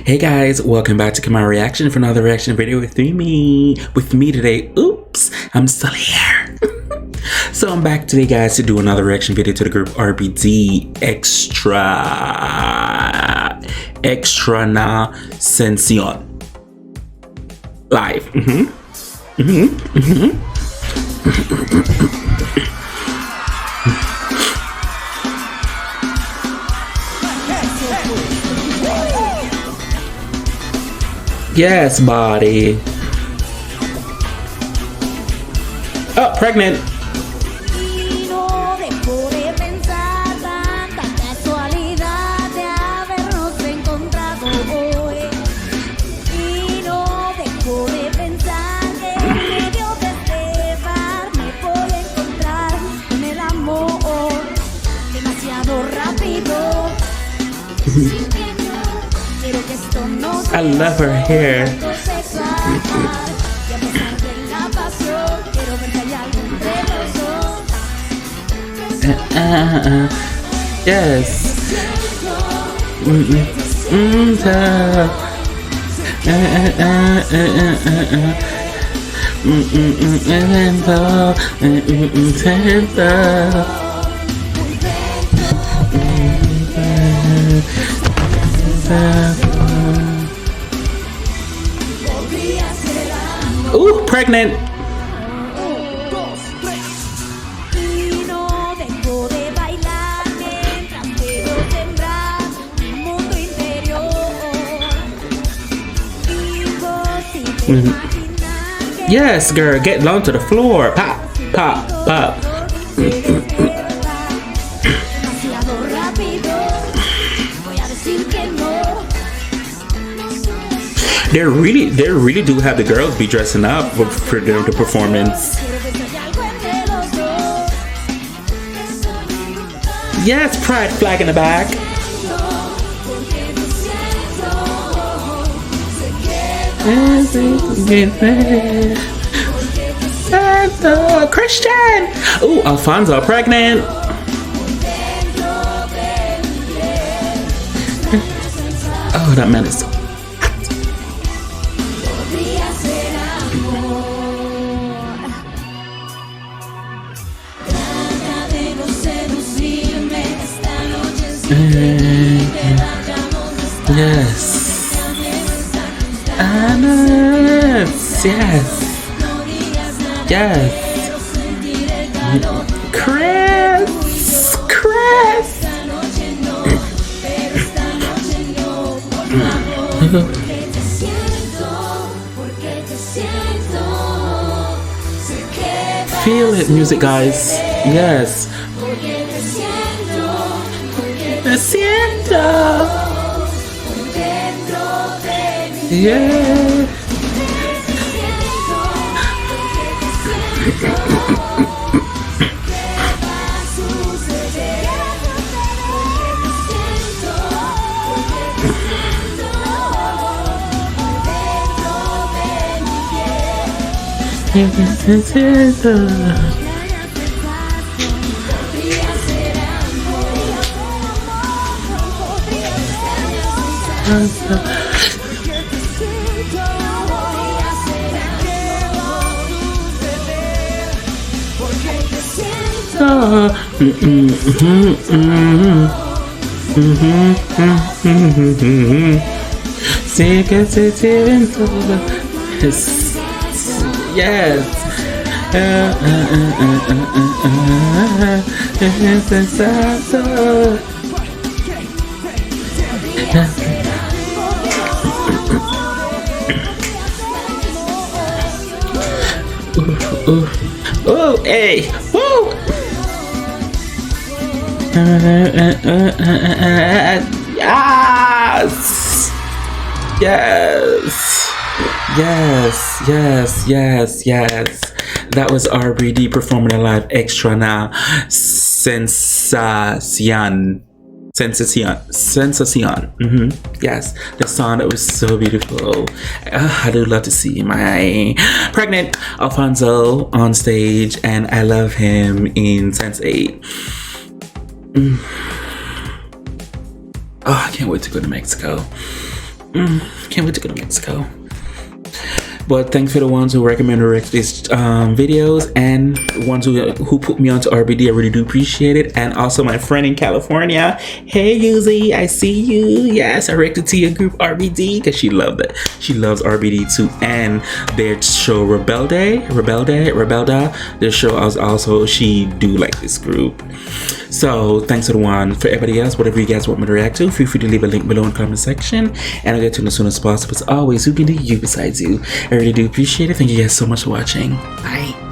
Hey guys, welcome back to Kamara Reaction for another reaction video with me. With me today, oops, I'm still here. So I'm back today guys to do another reaction video to the group RBD Extra na Sensación live. Yes, body. Oh, pregnant. I love her hair. Yes. Ooh, pregnant. Yes, girl, get down to the floor. Pop, pop, pop. They really do have the girls be dressing up for the performance. Yes, pride flag in the back. Christian. Ooh, Alfonso pregnant. Oh, that man is so. Yes. Anas. Yes. Yes. Chris. Feel it, music guys. Yes. Me siento. Yeah. Yes. Oh, hey, woo! Yes. That was RBD performing live Extra na Sensación. Yes, the song that was so beautiful. I do love to see my pregnant Alfonso on stage, and I love him in Sense8. Oh, I can't wait to go to Mexico. Can't wait to go to Mexico. But thanks for the ones who recommend or direct these videos, and the ones who put me onto RBD. I really do appreciate it. And also my friend in California, hey Yuzi, I see you. Yes, I directed to your group RBD because she loved it. She loves RBD too, and their show Rebelda. Their show also she do like this group. So thanks to the one. For everybody else, whatever you guys want me to react to, feel free to leave a link below in the comment section, and I'll get to them as soon as possible. As always, who can do you besides you? I really do appreciate it. Thank you guys so much for watching. Bye.